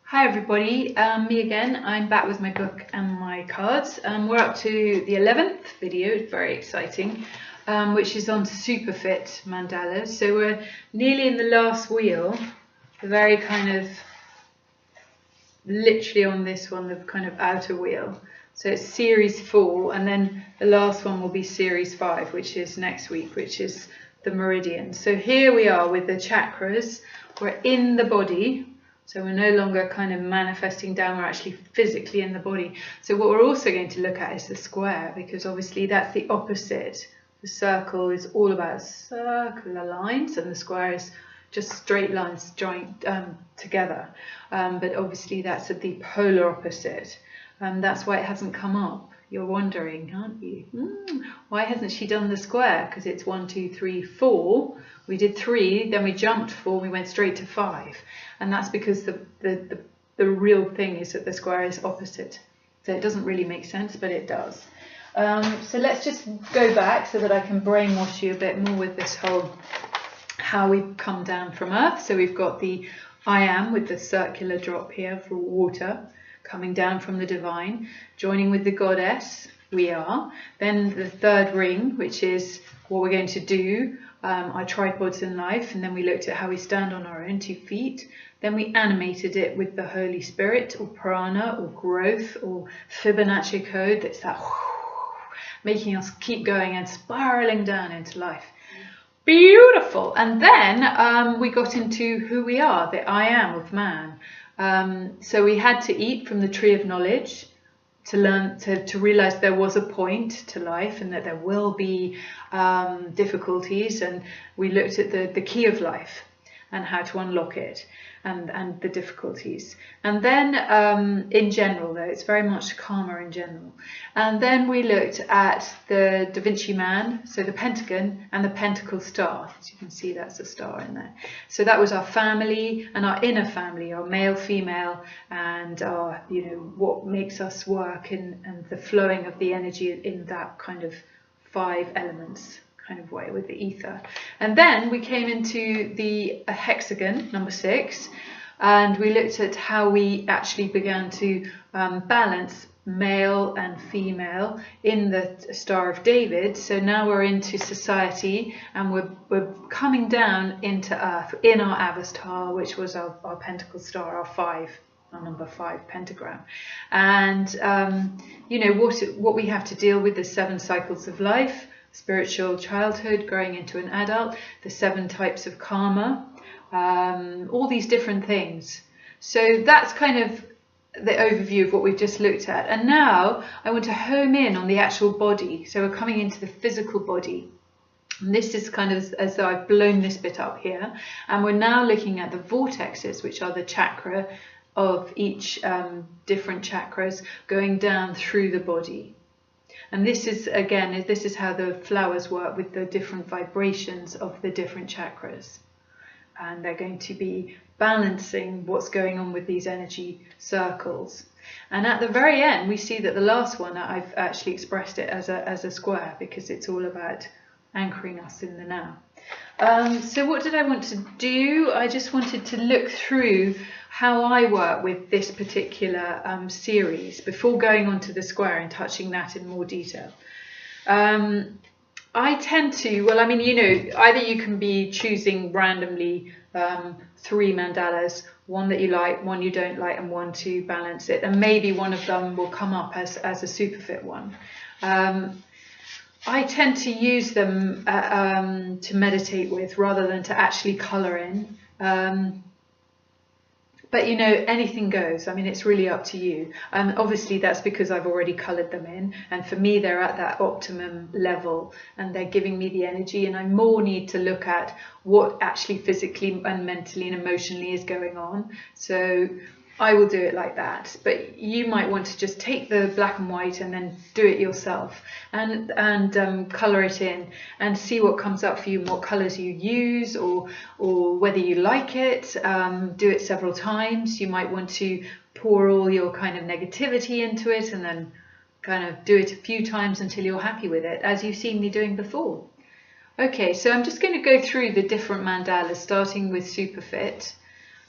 Hi everybody, me again. I'm back with my book and my cards. We're up to the 11th video, it's very exciting, which is on Superfit Mandalas. So we're nearly in the last wheel, the very kind of, literally on this one, the kind of outer wheel. So it's series 4, and then the last one will be series 5, which is next week, which is the meridians. So here we are with the chakras. We're in the body. So we're no longer kind of manifesting down, we're actually physically in the body. So what we're also going to look at is the square, because obviously that's the opposite. The circle is all about circular lines, and the square is just straight lines joined together. But obviously that's at the polar opposite. That's why it hasn't come up. You're wondering, aren't you? Why hasn't she done the square? Because it's 1, 2, 3, 4. We did 3, then we jumped 4, we went straight to 5. And that's because the real thing is that the square is opposite. So it doesn't really make sense, but it does. So let's just go back so that I can brainwash you a bit more with this whole how we've come down from Earth. So we've got the I am with the circular drop here for water, coming down from the divine, joining with the goddess, we are. Then the third ring, which is what we're going to do, our tripods in life, and then we looked at how we stand on our own 2 feet. Then we animated it with the Holy Spirit, or prana, or growth, or Fibonacci code. That's that making us keep going and spiraling down into life. Beautiful. And then we got into who we are, the I am of man. So we had to eat from the tree of knowledge to learn, to realize there was a point to life and that there will be difficulties. And we looked at the key of life and how to unlock it and the difficulties. And then in general, though, it's very much karma in general. And then we looked at the Da Vinci Man, so the pentagon and the pentacle star. As you can see, that's a star in there. So that was our family and our inner family, our male, female, and our, what makes us work and the flowing of the energy in that kind of 5 elements kind of way with the ether. And then we came into the hexagon, number 6, and we looked at how we actually began to balance male and female in the Star of David. So now we're into society, and we're coming down into Earth in our avatar, which was our pentacle star, our number 5 pentagram. And what we have to deal with, the 7 cycles of life, spiritual childhood, growing into an adult, the 7 types of karma, all these different things. So that's kind of the overview of what we've just looked at. And now I want to home in on the actual body. So we're coming into the physical body. And this is kind of as though I've blown this bit up here. And we're now looking at the vortexes, which are the chakra of each different chakras going down through the body. And this is, again, this is how the flowers work with the different vibrations of the different chakras. And they're going to be balancing what's going on with these energy circles. And at the very end, we see that the last one, I've actually expressed it as a square, because it's all about anchoring us in the now. So what did I want to do? I just wanted to look through how I work with this particular series before going on to the square and touching that in more detail. I tend to, either you can be choosing randomly 3 mandalas, one that you like, one you don't like, and one to balance it. And maybe one of them will come up as a Superfit one. I tend to use them to meditate with rather than to actually colour in. But anything goes. It's really up to you. Obviously that's because I've already coloured them in, and for me they're at that optimum level and they're giving me the energy, and I more need to look at what actually physically and mentally and emotionally is going on. So I will do it like that, but you might want to just take the black and white and then do it yourself and colour it in and see what comes up for you, what colours you use, or whether you like it. Do it several times. You might want to pour all your kind of negativity into it and then kind of do it a few times until you're happy with it, as you've seen me doing before. Okay, so I'm just going to go through the different mandalas, starting with Superfit.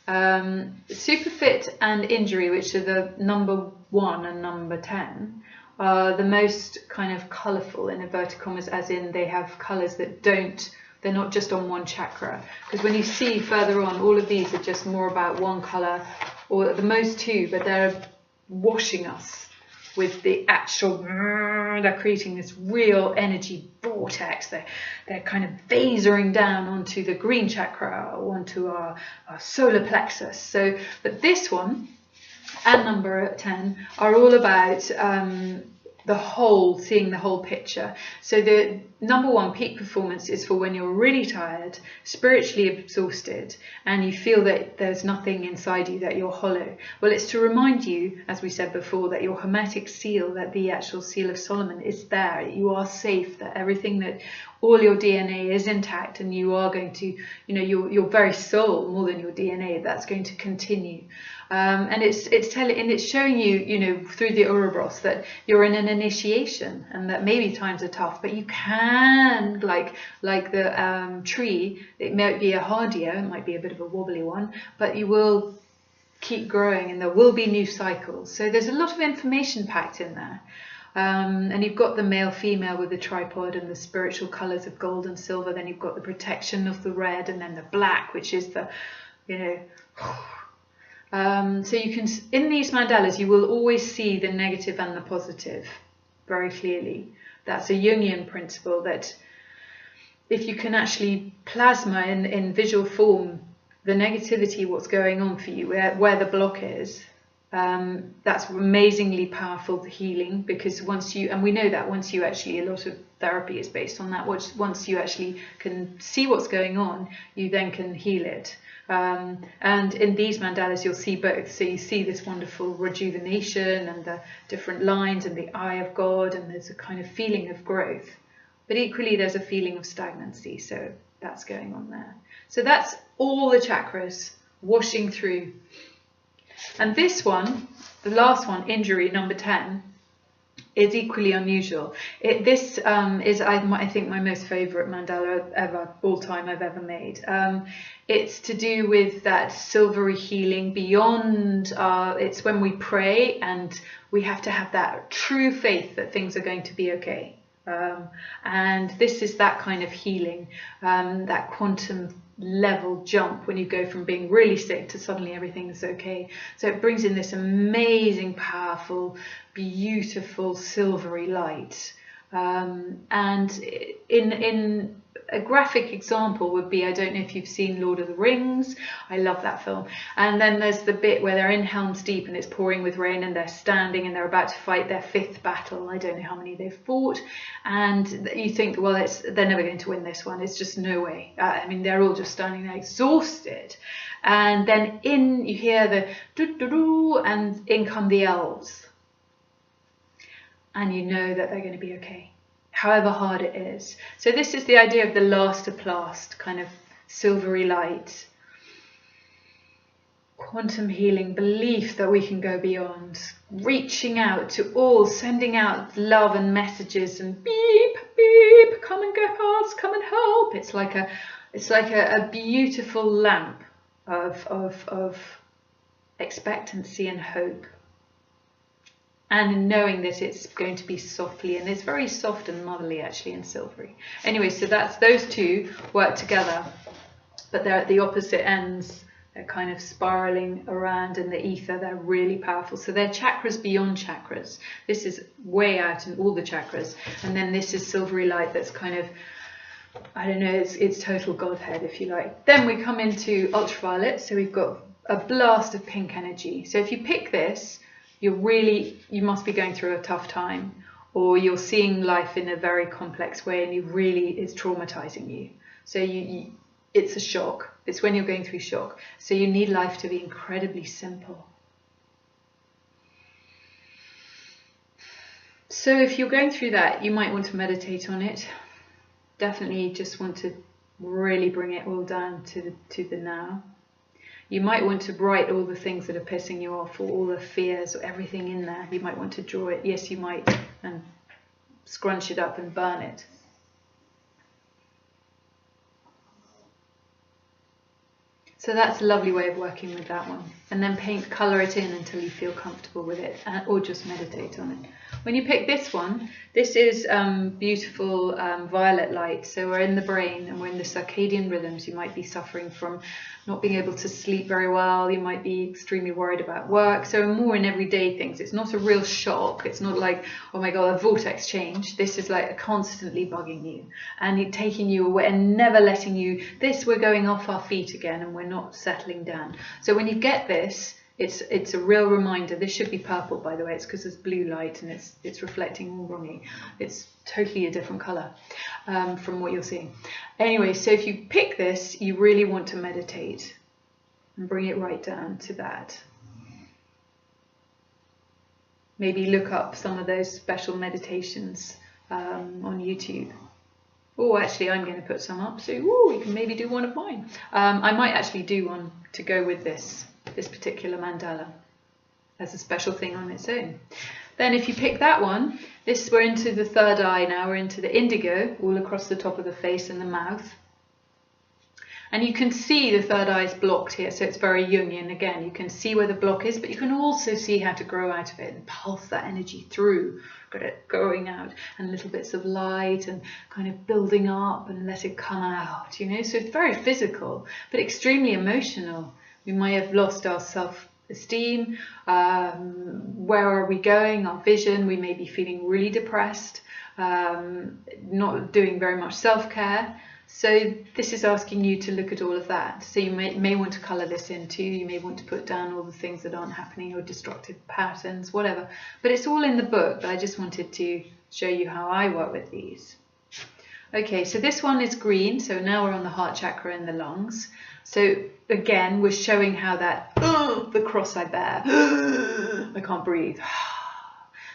Super fit and injury, which are the number 1 and number 10, are the most kind of colourful in inverted commas, as in they have colours that they're not just on one chakra. Because when you see further on, all of these are just more about one colour, or at the most 2, but they're washing us with the actual, they're creating this real energy vortex. They're kind of vasoring down onto the green chakra, or onto our solar plexus. So, but this one and number 10 are all about seeing the whole picture. So the number 1, peak performance, is for when you're really tired, spiritually exhausted, and you feel that there's nothing inside you, that you're hollow. Well, it's to remind you, as we said before, that your hermetic seal, that the actual seal of Solomon, is there. You are safe, that everything, that all your DNA is intact, and you are going to, your very soul, more than your DNA, that's going to continue. And it's showing you, through the Ouroboros, that you're in an initiation, and that maybe times are tough, but you can, like the tree, it might be a hardier, it might be a bit of a wobbly one, but you will keep growing, and there will be new cycles. So there's a lot of information packed in there. And you've got the male, female with the tripod and the spiritual colours of gold and silver. Then you've got the protection of the red, and then the black, which is the, so you can, in these mandalas, you will always see the negative and the positive very clearly. That's a Jungian principle, that if you can actually plasma in visual form the negativity, what's going on for you, where the block is, that's amazingly powerful healing. Because and we know that once you actually, a lot of therapy is based on that, once you actually can see what's going on, you then can heal it. And in these mandalas you'll see both. So you see this wonderful rejuvenation and the different lines and the eye of God, and there's a kind of feeling of growth, but equally there's a feeling of stagnancy. So that's going on there. So that's all the chakras washing through. And this one, the last one, injury, number 10, is equally unusual. This is, I think, my most favourite mandala ever, all time I've ever made. It's to do with that silvery healing beyond, it's when we pray and we have to have that true faith that things are going to be okay. And this is that kind of healing, that quantum level jump when you go from being really sick to suddenly everything is okay. So it brings in this amazing, powerful, beautiful silvery light. And in a graphic example would be, I don't know if you've seen Lord of the Rings, I love that film, and then there's the bit where they're in Helm's Deep and it's pouring with rain and they're standing and they're about to fight their 5th battle. I don't know how many they've fought, and you think, well, they're never going to win this one, it's just no way. I mean, they're all just standing there exhausted, and then you hear the doo-doo-doo, and in come the elves, and you know that they're going to be okay, however hard it is. So this is the idea of the last to last, kind of silvery light, quantum healing, belief that we can go beyond, reaching out to all, sending out love and messages, and beep, beep, come and get us, come and help. It's like a beautiful lamp of expectancy and hope. And knowing that it's going to be softly, and it's very soft and motherly actually, and silvery. Anyway, so those two work together, but they're at the opposite ends. They're kind of spiraling around in the ether. They're really powerful. So they're chakras beyond chakras. This is way out in all the chakras, and then this is silvery light that's kind of, I don't know, it's total Godhead, if you like. Then we come into ultraviolet. So we've got a blast of pink energy. So if you pick this, you must be going through a tough time, or you're seeing life in a very complex way, and it's traumatizing you. So it's a shock. It's when you're going through shock. So you need life to be incredibly simple. So if you're going through that, you might want to meditate on it. Definitely just want to really bring it all down to the now. You might want to write all the things that are pissing you off, or all the fears, or everything in there. You might want to draw it. Yes, you might, and scrunch it up and burn it. So So that's a lovely way of working with that one. And then colour it in until you feel comfortable with it, or just meditate on it. When you pick this one, this is beautiful violet light. So we're in the brain and we're in the circadian rhythms. You might be suffering from not being able to sleep very well. You might be extremely worried about work. So more in everyday things. It's not a real shock. It's not like, oh my God, a vortex change. This is like constantly bugging you and taking you away and never letting you, we're going off our feet again and we're not settling down. So when you get this, it's a real reminder. This should be purple, by the way. It's because there's blue light and it's reflecting all wrongly. It's totally a different colour from what you're seeing. Anyway, so if you pick this, you really want to meditate and bring it right down to that. Maybe look up some of those special meditations on YouTube. Oh, actually, I'm going to put some up. So you can maybe do one of mine. I might actually do one to go with this particular mandala as a special thing on its own. Then if you pick that one, we're into the third eye now, we're into the indigo, all across the top of the face and the mouth. And you can see the third eye is blocked here, so it's very Jungian. Again, you can see where the block is, but you can also see how to grow out of it and pulse that energy through, got it going out, and little bits of light and kind of building up and let it come out, you know. So it's very physical, but extremely emotional. We might have lost our self-esteem. Where are we going? Our vision. We may be feeling really depressed, not doing very much self-care. So this is asking you to look at all of that. So you may want to colour this in too. You may want to put down all the things that aren't happening or destructive patterns, whatever. But it's all in the book, but I just wanted to show you how I work with these. Okay, so this one is green. So now we're on the heart chakra and the lungs. So again, we're showing how that, the cross I bear, I can't breathe.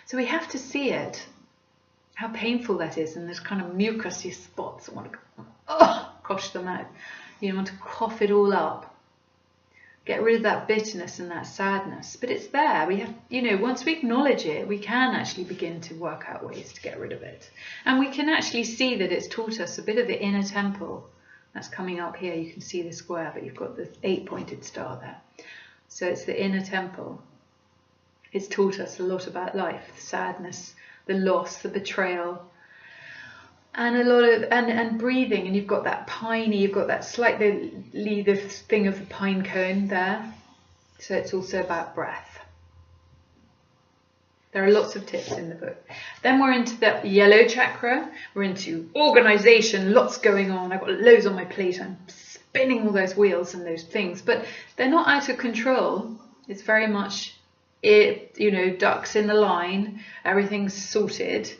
So we have to see it, how painful that is. And there's kind of mucousy spots. I want to cough them out. You want to cough it all up. Get rid of that bitterness and that sadness. But it's there. We have, once we acknowledge it, we can actually begin to work out ways to get rid of it. And we can actually see that it's taught us a bit of the inner temple. That's coming up here. You can see the square, but you've got the 8-pointed star there. So it's the inner temple. It's taught us a lot about life, the sadness, the loss, the betrayal, and a lot of and breathing. And you've got that piney, you've got that slightly the thing of the pine cone there. So it's also about breath. There are lots of tips in the book. Then we're into the yellow chakra. We're into organization, lots going on. I've got loads on my plate. I'm spinning all those wheels and those things, but they're not out of control. It's very much, ducks in the line, everything's sorted.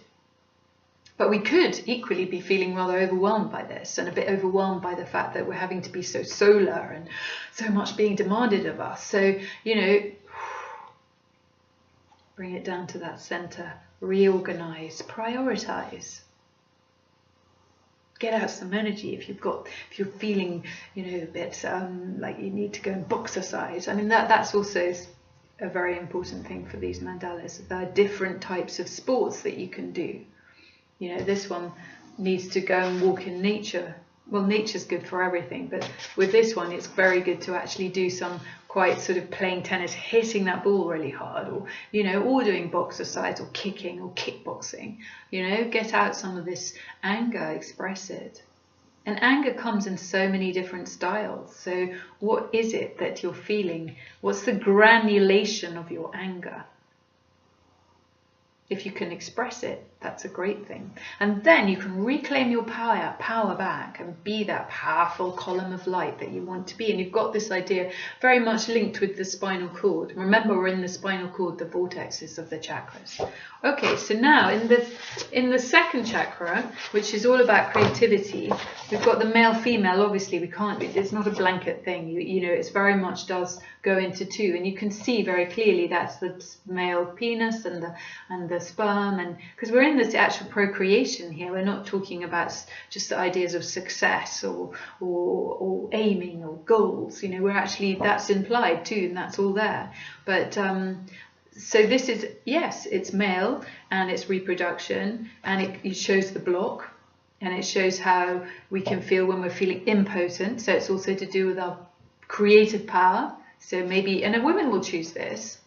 But we could equally be feeling rather overwhelmed by this and a bit overwhelmed by the fact that we're having to be so solar and so much being demanded of us. So, bring it down to that center, reorganize, prioritize. Get out some energy if you're feeling, a bit like you need to go and boxercise. I mean, that's also a very important thing for these mandalas. There are different types of sports that you can do. This one needs to go and walk in nature. Well, nature's good for everything, but with this one, it's very good to actually do some quite sort of playing tennis, hitting that ball really hard, or, or doing boxercise or kicking or kickboxing, get out some of this anger, express it. And anger comes in so many different styles. So what is it that you're feeling? What's the granulation of your anger? If you can express it, that's a great thing. And then you can reclaim your power back and be that powerful column of light that you want to be. And you've got this idea very much linked with the spinal cord. Remember, we're in the spinal cord, the vortexes of the chakras. Okay, so now in the second chakra, which is all about creativity, we've got the male-female. Obviously, it's not a blanket thing. It's very much does go into two, and you can see very clearly that's the male penis and the sperm, and because we're in this actual procreation here, we're not talking about just the ideas of success or aiming or goals. We're actually, that's implied too, and that's all there. But so this is, yes, it's male and it's reproduction, and it shows the block, and it shows how we can feel when we're feeling impotent. So it's also to do with our creative power. So maybe, and a woman will choose this.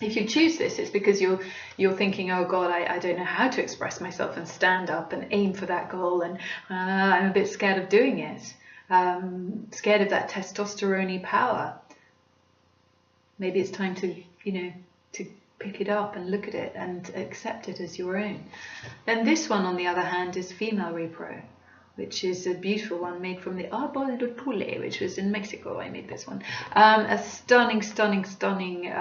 If you choose this, it's because you're thinking, oh God, I don't know how to express myself and stand up and aim for that goal, and I'm a bit scared of doing it, scared of that testosterone-y power. Maybe it's time to, to pick it up and look at it and accept it as your own. Then this one, on the other hand, is female repro, which is a beautiful one made from the árbol de tule, which was in Mexico. I made this one. A stunning, stunning, stunning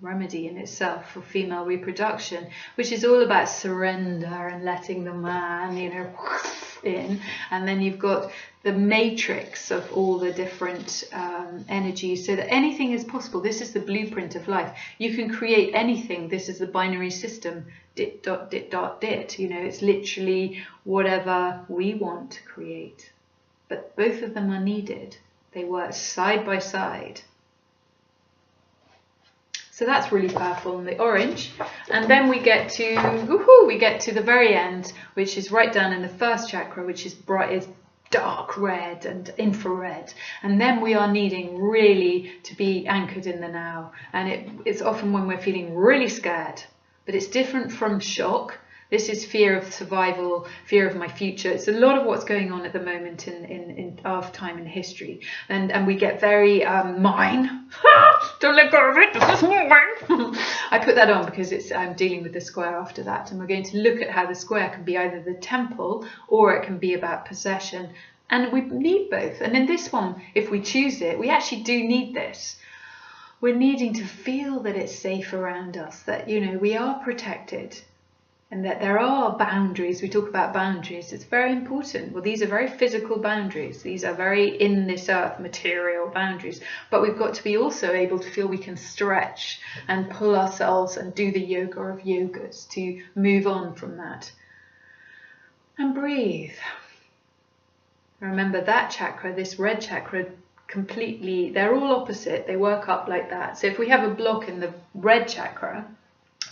remedy in itself for female reproduction, which is all about surrender and letting the man, in. And then you've got the matrix of all the different energies, so that anything is possible. This is the blueprint of life. You can create anything. This is the binary system. Dit, dot, dit, dot, dit. It's literally whatever we want to create. But both of them are needed. They work side by side. So that's really powerful in the orange. And then we get to the very end, which is right down in the first chakra, which is dark red and infrared. And then we are needing really to be anchored in the now. And it's often when we're feeling really scared, but it's different from shock. This is fear of survival, fear of my future. It's a lot of what's going on at the moment in our time in history. And we get very mine. Don't let go of it. This is mine. I put that on because I'm dealing with the square after that. And we're going to look at how the square can be either the temple or it can be about possession. And we need both. And in this one, if we choose it, we actually do need this. We're needing to feel that it's safe around us, that, we are protected. And that there are boundaries. We talk about boundaries. It's very important. Well, these are very physical boundaries. These are very in this earth material boundaries. But we've got to be also able to feel we can stretch and pull ourselves and do the yoga of yogas to move on from that. And breathe. Remember that chakra, this red chakra, completely, they're all opposite. They work up like that. So if we have a block in the red chakra,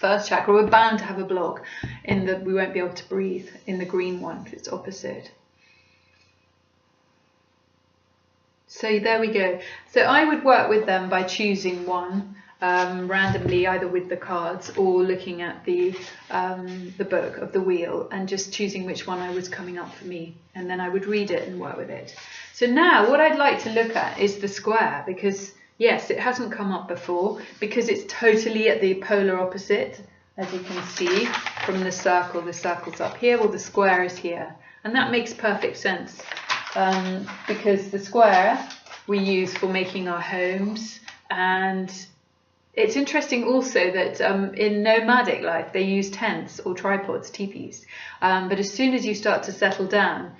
first chakra, we're bound to have a block we won't be able to breathe in the green one if it's opposite. So there we go. So I would work with them by choosing one randomly, either with the cards or looking at the book of the wheel and just choosing which one I was coming up for me, and then I would read it and work with it. So now what I'd like to look at is the square, because yes, it hasn't come up before because it's totally at the polar opposite, as you can see from the circle. The circle's up here, well, the square is here. And that makes perfect sense because the square we use for making our homes. And it's interesting also that in nomadic life, they use tents or tripods, teepees. But as soon as you start to settle down,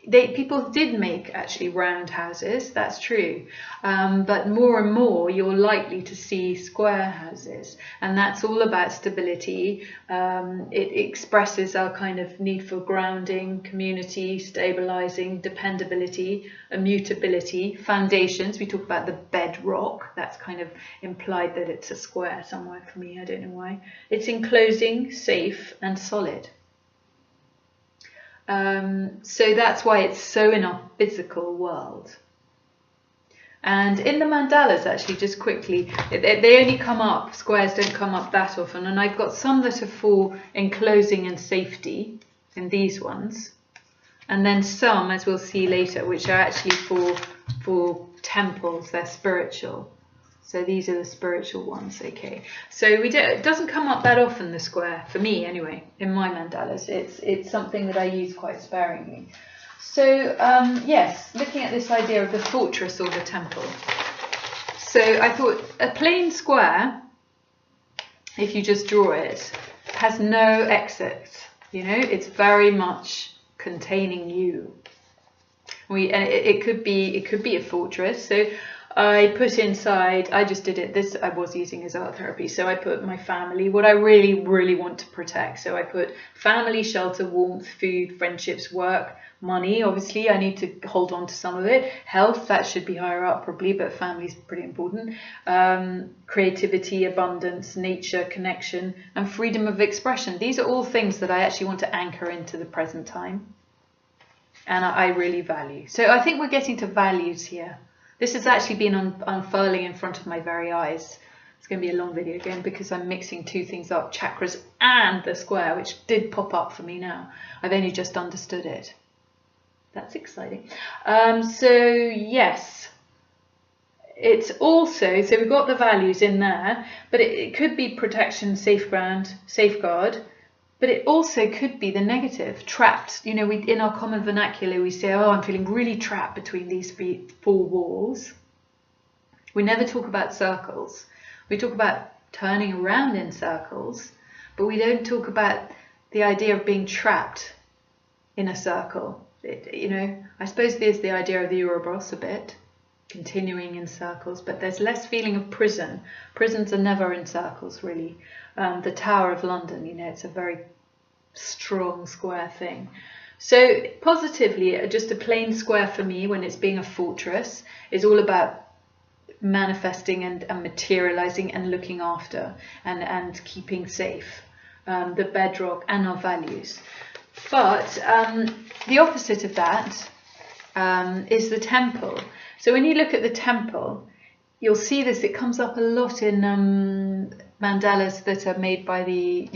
people did make actually round houses, that's true, but more and more you're likely to see square houses, and that's all about stability. It expresses our kind of need for grounding, community, stabilizing, dependability, immutability, foundations. We talk about the bedrock. That's kind of implied that it's a square somewhere for me, I don't know why. It's enclosing, safe and solid. So that's why it's so in our physical world. And in the mandalas, actually, just quickly, they only come up, squares don't come up that often, and I've got some that are for enclosing and safety in these ones, and then some, as we'll see later, which are actually for temples. They're spiritual. So these are the spiritual ones, okay. So it doesn't come up that often, the square, for me anyway, in my mandalas. It's something that I use quite sparingly. So yes, looking at this idea of the fortress or the temple. So I thought a plain square, if you just draw it, has no exit. It's very much containing you. And it could be a fortress. So I put inside, I just did it, I was using as art therapy, so I put my family, what I really, really want to protect. So I put family, shelter, warmth, food, friendships, work, money, obviously I need to hold on to some of it, health, that should be higher up probably, but family is pretty important, creativity, abundance, nature, connection, and freedom of expression. These are all things that I actually want to anchor into the present time, and I really value. So I think we're getting to values here. This has actually been unfurling in front of my very eyes. It's going to be a long video again because I'm mixing two things up, chakras and the square, which did pop up for me now. I've only just understood it. That's exciting. So yes, it's also, so we've got the values in there, but it could be protection, safeguard, but it also could be the negative, trapped. You know, in our common vernacular, we say, oh, I'm feeling really trapped between these four walls. We never talk about circles. We talk about turning around in circles, but we don't talk about the idea of being trapped in a circle. You know, I suppose there's the idea of the Ouroboros a bit, continuing in circles, but there's less feeling of prison. Prisons are never in circles, really. The Tower of London, you know, it's a very strong square thing. So positively, just a plain square for me, when it's being a fortress, is all about manifesting and materializing and looking after and keeping safe, the bedrock and our values. But the opposite of that is the temple. So when you look at the temple, you'll see this, it comes up a lot in mandalas that are made by the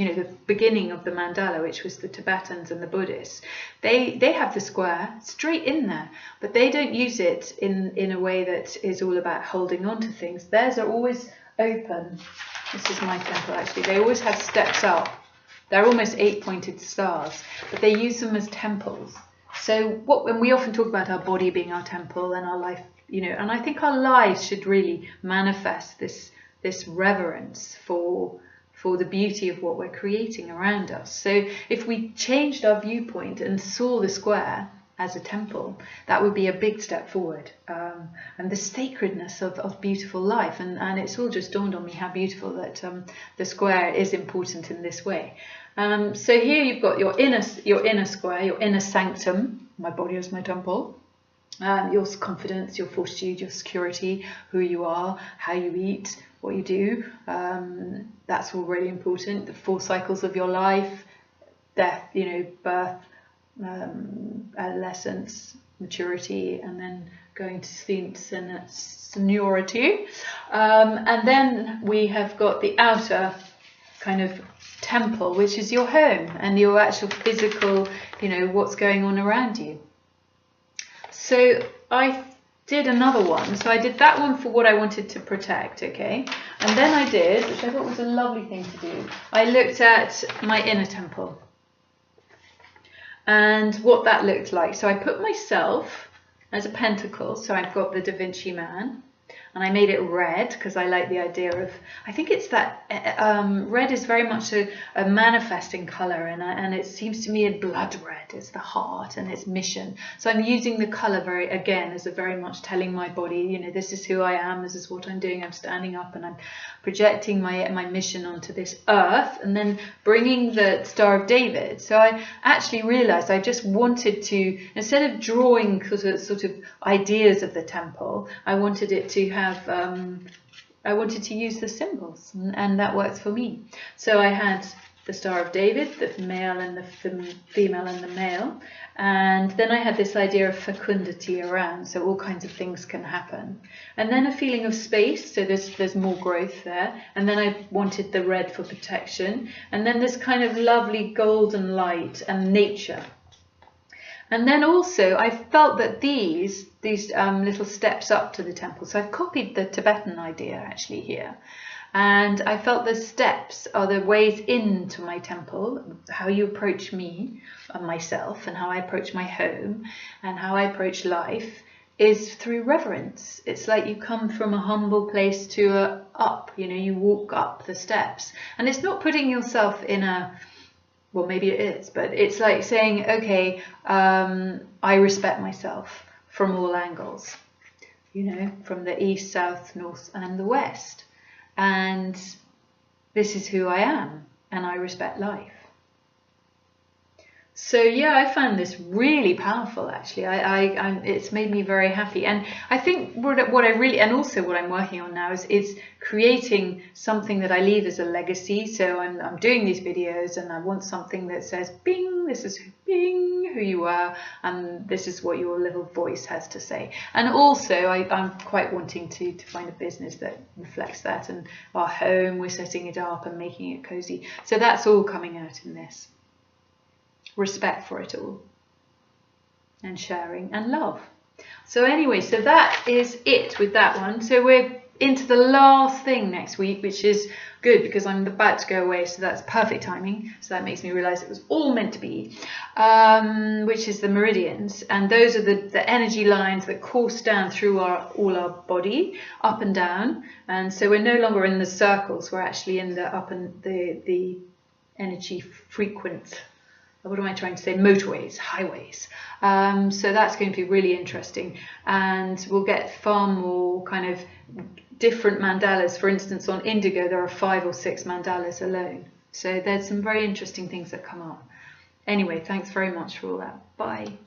beginning of the mandala, which was the Tibetans and the Buddhists. They have the square straight in there, but they don't use it in a way that is all about holding on to things. Theirs are always open. This is my temple actually. They always have steps up. They're almost 8-pointed stars, but they use them as temples. So when we often talk about our body being our temple and our life, you know, and I think our lives should really manifest this reverence for the beauty of what we're creating around us. So if we changed our viewpoint and saw the square as a temple, that would be a big step forward. And the sacredness of beautiful life. And it's all just dawned on me how beautiful that the square is important in this way. So here you've got your inner square, your inner sanctum. My body is my temple. Your confidence, your fortitude, your security, who you are, how you eat, what you do. That's all really important. The 4 cycles of your life, death, you know, birth, adolescence, maturity, and then going to seniority. And then we have got the outer kind of temple, which is your home and your actual physical, you know, what's going on around you. So I did another one. So I did that one for what I wanted to protect, okay? And then I did, which I thought was a lovely thing to do, I looked at my inner temple and what that looked like. So I put myself as a pentacle. So I've got the Da Vinci Man, and I made it red because I like the idea of, I think it's that red is very much a manifesting colour, and it seems to me a blood red is the heart and its mission. So I'm using the colour as a very much telling my body, you know, this is who I am, this is what I'm doing, I'm standing up and I'm projecting my mission onto this earth, and then bringing the Star of David. So I actually realised I just wanted to, instead of drawing sort of ideas of the temple, I wanted it to have, I wanted to use the symbols, and that works for me. So I had the Star of David, the male and the female and the male, and then I had this idea of fecundity around, so all kinds of things can happen, and then a feeling of space, so there's more growth there, and then I wanted the red for protection, and then this kind of lovely golden light and nature. And then also I felt that these little steps up to the temple, so I've copied the Tibetan idea actually here, and I felt the steps are the ways into my temple, how you approach me and myself, and how I approach my home and how I approach life is through reverence. It's like you come from a humble place to up, you know, you walk up the steps, and it's not putting yourself in a, well, maybe it is, but it's like saying, okay, I respect myself from all angles, you know, from the east, south, north, and the west. And this is who I am, and I respect life. So yeah, I found this really powerful. Actually, it's made me very happy, and I think what I really, and also what I'm working on now is creating something that I leave as a legacy. So I'm doing these videos, and I want something that says, "Bing, this is Bing who you are, and this is what your little voice has to say." And also, I'm quite wanting to find a business that reflects that, and our home, we're setting it up and making it cozy. So that's all coming out in this. Respect for it all, and sharing and love. So anyway, so that is it with that one. So we're into the last thing next week, which is good because I'm about to go away, so that's perfect timing. So that makes me realize it was all meant to be, which is the meridians, and those are the energy lines that course down through all our body, up and down. And so we're no longer in the circles, we're actually in the up and the energy frequent, what am I trying to say, motorways, highways. So that's going to be really interesting, and we'll get far more kind of different mandalas. For instance, on indigo there are 5 or 6 mandalas alone, so there's some very interesting things that come up. Anyway, thanks very much for all that. Bye.